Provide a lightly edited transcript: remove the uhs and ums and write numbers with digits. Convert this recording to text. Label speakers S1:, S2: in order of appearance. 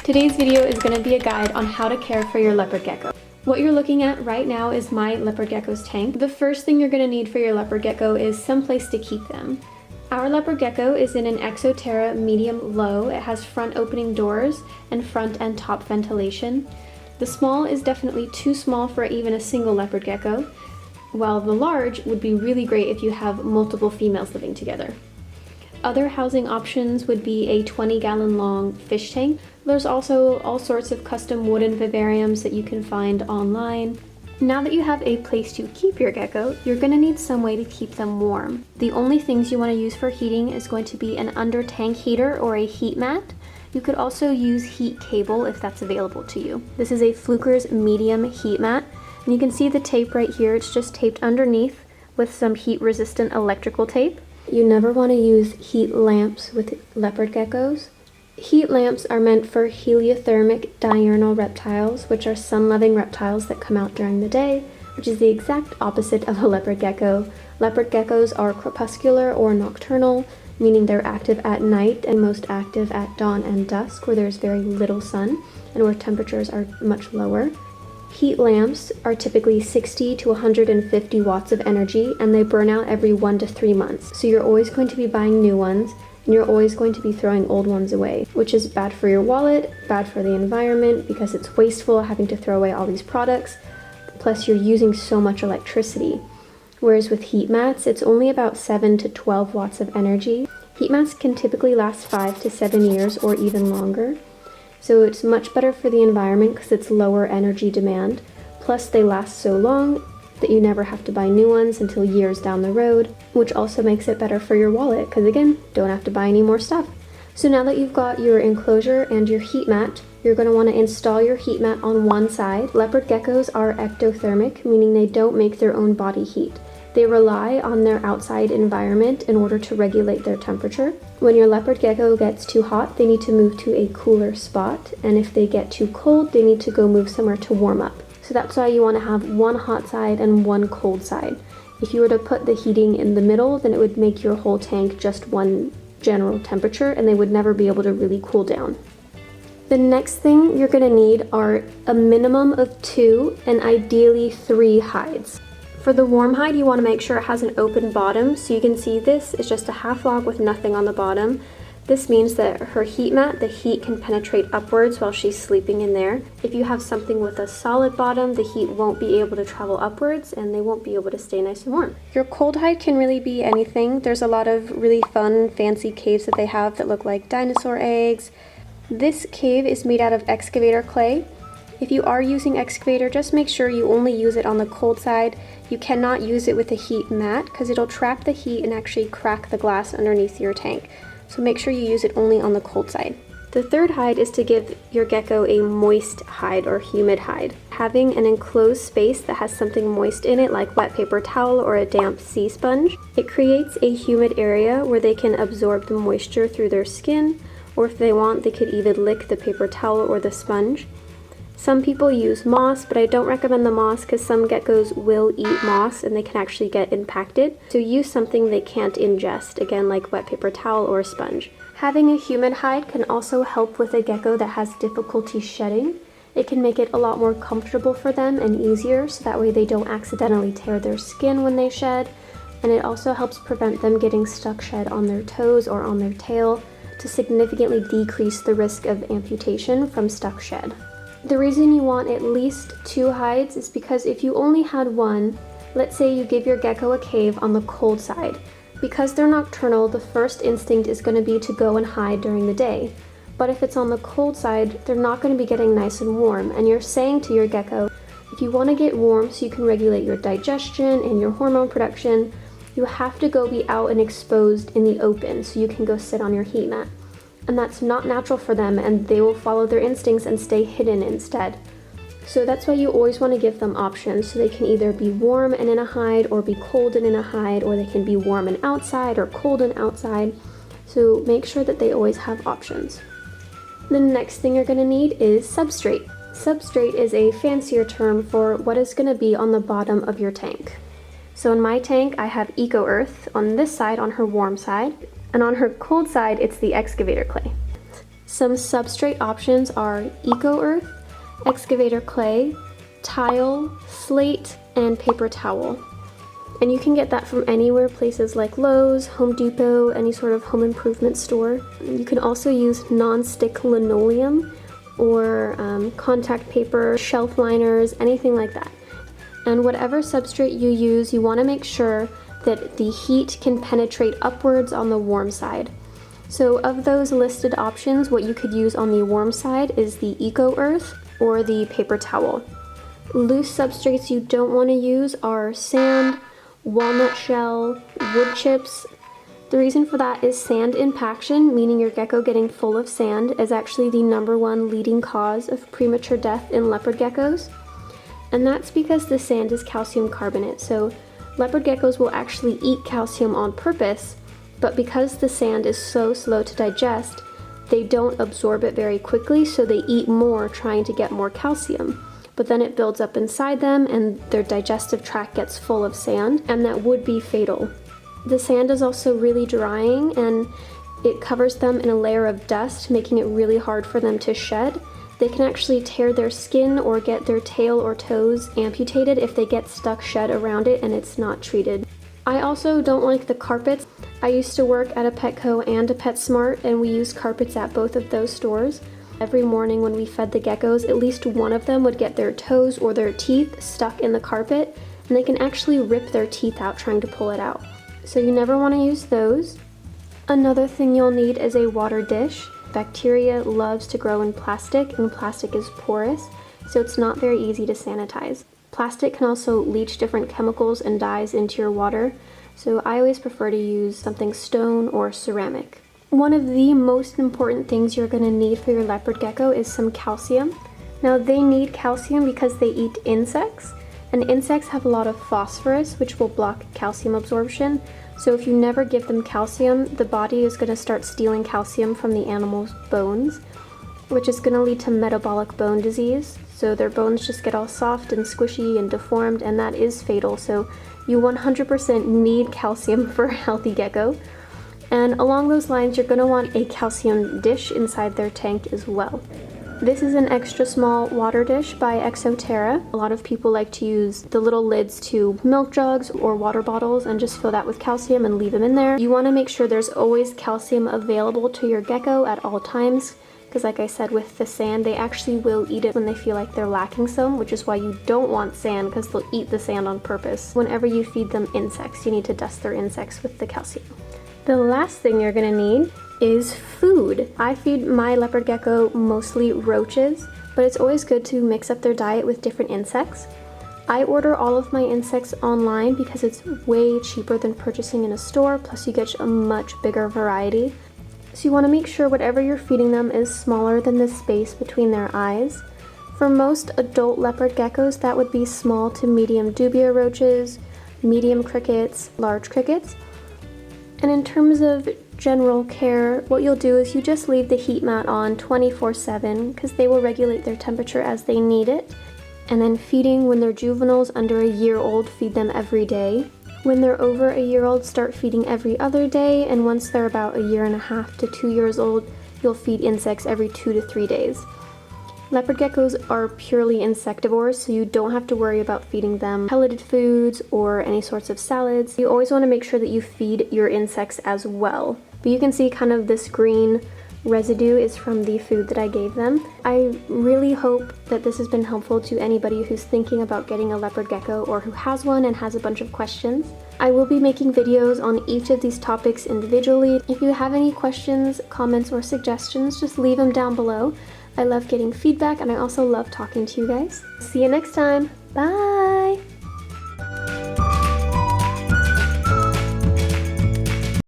S1: Today's video is going to be a guide on how to care for your leopard gecko. What you're looking at right now is my leopard gecko's tank. The first thing you're going to need for your leopard gecko is some place to keep them. Our leopard gecko is in an exo-terra medium-low. It has front opening doors and front and top ventilation. The small is definitely too small for even a single leopard gecko, while the large would be really great if you have multiple females living together. Other housing options would be a 20-gallon long fish tank. There's also all sorts of custom wooden vivariums that you can find online. Now that you have a place to keep your gecko, you're going to need some way to keep them warm. The only things you want to use for heating is going to be an under tank heater or a heat mat. You could also use heat cable if that's available to you. This is a Fluker's medium heat mat, and you can see the tape right here. It's just taped underneath with some heat resistant electrical tape. You never want to use heat lamps with leopard geckos. Heat lamps are meant for heliothermic diurnal reptiles, which are sun-loving reptiles that come out during the day, which is the exact opposite of a leopard gecko. Leopard geckos are crepuscular or nocturnal, meaning they're active at night and most active at dawn and dusk, where there's very little sun and where temperatures are much lower. Heat lamps are typically 60 to 150 watts of energy, and they burn out every 1 to 3 months. So you're always going to be buying new ones, and you're always going to be throwing old ones away, which is bad for your wallet, bad for the environment, because it's wasteful having to throw away all these products. Plus you're using so much electricity. Whereas with heat mats, it's only about 7 to 12 watts of energy. Heat mats can typically last 5 to 7 years or even longer. So it's much better for the environment because it's lower energy demand. Plus they last so long that you never have to buy new ones until years down the road, which also makes it better for your wallet because again, don't have to buy any more stuff. So now that you've got your enclosure and your heat mat, you're going to want to install your heat mat on one side. Leopard geckos are ectothermic, meaning they don't make their own body heat. They rely on their outside environment in order to regulate their temperature. When your leopard gecko gets too hot, they need to move to a cooler spot, and if they get too cold, they need to go move somewhere to warm up. So that's why you want to have one hot side and one cold side. If you were to put the heating in the middle, then it would make your whole tank just one general temperature, and they would never be able to really cool down. The next thing you're going to need are a minimum of 2 and ideally 3 hides. For the warm hide, you want to make sure it has an open bottom, so you can see this is just a half log with nothing on the bottom. This means that her heat mat, the heat can penetrate upwards while she's sleeping in there. If you have something with a solid bottom, the heat won't be able to travel upwards and they won't be able to stay nice and warm. Your cold hide can really be anything. There's a lot of really fun, fancy caves that they have that look like dinosaur eggs. This cave is made out of excavator clay. If you are using excavator, just make sure you only use it on the cold side. You cannot use it with a heat mat because it'll trap the heat and actually crack the glass underneath your tank. So make sure you use it only on the cold side. The third hide is to give your gecko a moist hide or humid hide. Having an enclosed space that has something moist in it, like wet paper towel or a damp sea sponge, it creates a humid area where they can absorb the moisture through their skin, or if they want, they could even lick the paper towel or the sponge. Some people use moss, but I don't recommend the moss because some geckos will eat moss and they can actually get impacted. So use something they can't ingest, again like wet paper towel or a sponge. Having a humid hide can also help with a gecko that has difficulty shedding. It can make it a lot more comfortable for them and easier, so that way they don't accidentally tear their skin when they shed. And it also helps prevent them getting stuck shed on their toes or on their tail to significantly decrease the risk of amputation from stuck shed. The reason you want at least 2 hides is because if you only had one, let's say you give your gecko a cave on the cold side. Because they're nocturnal, the first instinct is going to be to go and hide during the day. But if it's on the cold side, they're not going to be getting nice and warm, and you're saying to your gecko, if you want to get warm so you can regulate your digestion and your hormone production, you have to go be out and exposed in the open so you can go sit on your heat mat. And that's not natural for them, and they will follow their instincts and stay hidden instead. So that's why you always want to give them options, so they can either be warm and in a hide, or be cold and in a hide, or they can be warm and outside or cold and outside. So make sure that they always have options. The next thing you're going to need is substrate. Substrate is a fancier term for what is going to be on the bottom of your tank. So in my tank, I have Eco Earth on this side, on her warm side, and on her cold side, it's the excavator clay. Some substrate options are eco-earth, excavator clay, tile, slate, and paper towel. And you can get that from anywhere, places like Lowe's, Home Depot, any sort of home improvement store. You can also use non-stick linoleum or contact paper, shelf liners, anything like that. And whatever substrate you use, you want to make sure that the heat can penetrate upwards on the warm side. So of those listed options, what you could use on the warm side is the eco-earth or the paper towel. Loose substrates you don't want to use are sand, walnut shell, wood chips. The reason for that is sand impaction, meaning your gecko getting full of sand, is actually the #1 leading cause of premature death in leopard geckos. And that's because the sand is calcium carbonate. So leopard geckos will actually eat calcium on purpose, but because the sand is so slow to digest, they don't absorb it very quickly, so they eat more trying to get more calcium. But then it builds up inside them and their digestive tract gets full of sand, and that would be fatal. The sand is also really drying and it covers them in a layer of dust, making it really hard for them to shed. They can actually tear their skin or get their tail or toes amputated if they get stuck shed around it and it's not treated. I also don't like the carpets. I used to work at a Petco and a PetSmart, and we used carpets at both of those stores. Every morning when we fed the geckos, at least one of them would get their toes or their teeth stuck in the carpet, and they can actually rip their teeth out trying to pull it out. So you never want to use those. Another thing you'll need is a water dish. Bacteria loves to grow in plastic, and plastic is porous, so it's not very easy to sanitize. Plastic can also leach different chemicals and dyes into your water, so I always prefer to use something stone or ceramic. One of the most important things you're going to need for your leopard gecko is some calcium. Now they need calcium because they eat insects, and insects have a lot of phosphorus, which will block calcium absorption. So if you never give them calcium, the body is going to start stealing calcium from the animal's bones, which is going to lead to metabolic bone disease. So their bones just get all soft and squishy and deformed, and that is fatal. So you 100% need calcium for a healthy gecko. And along those lines, you're going to want a calcium dish inside their tank as well. This is an extra small water dish by exo-terra. A lot of people like to use the little lids to milk jugs or water bottles and just fill that with calcium and leave them in there. You want to make sure there's always calcium available to your gecko at all times, because like I said with the sand, they actually will eat it when they feel like they're lacking some, which is why you don't want sand, because they'll eat the sand on purpose. Whenever you feed them insects, you need to dust their insects with the calcium. The last thing you're going to need is food. I feed my leopard gecko mostly roaches, but it's always good to mix up their diet with different insects. I order all of my insects online because it's way cheaper than purchasing in a store, plus you get a much bigger variety. So you want to make sure whatever you're feeding them is smaller than the space between their eyes. For most adult leopard geckos, that would be small to medium dubia roaches, medium crickets, large crickets. And in terms of general care, what you'll do is you just leave the heat mat on 24/7 because they will regulate their temperature as they need it. And then feeding when they're juveniles under a year old, feed them every day. When they're over a year old, start feeding every other day, and once they're about a 1.5 to 2 years old, you'll feed insects every 2 to 3 days. Leopard geckos are purely insectivores, so you don't have to worry about feeding them pelleted foods or any sorts of salads. You always want to make sure that you feed your insects as well. But you can see kind of this green residue is from the food that I gave them. I really hope that this has been helpful to anybody who's thinking about getting a leopard gecko or who has one and has a bunch of questions. I will be making videos on each of these topics individually. If you have any questions, comments, or suggestions, just leave them down below. I love getting feedback, and I also love talking to you guys. See you next time. Bye!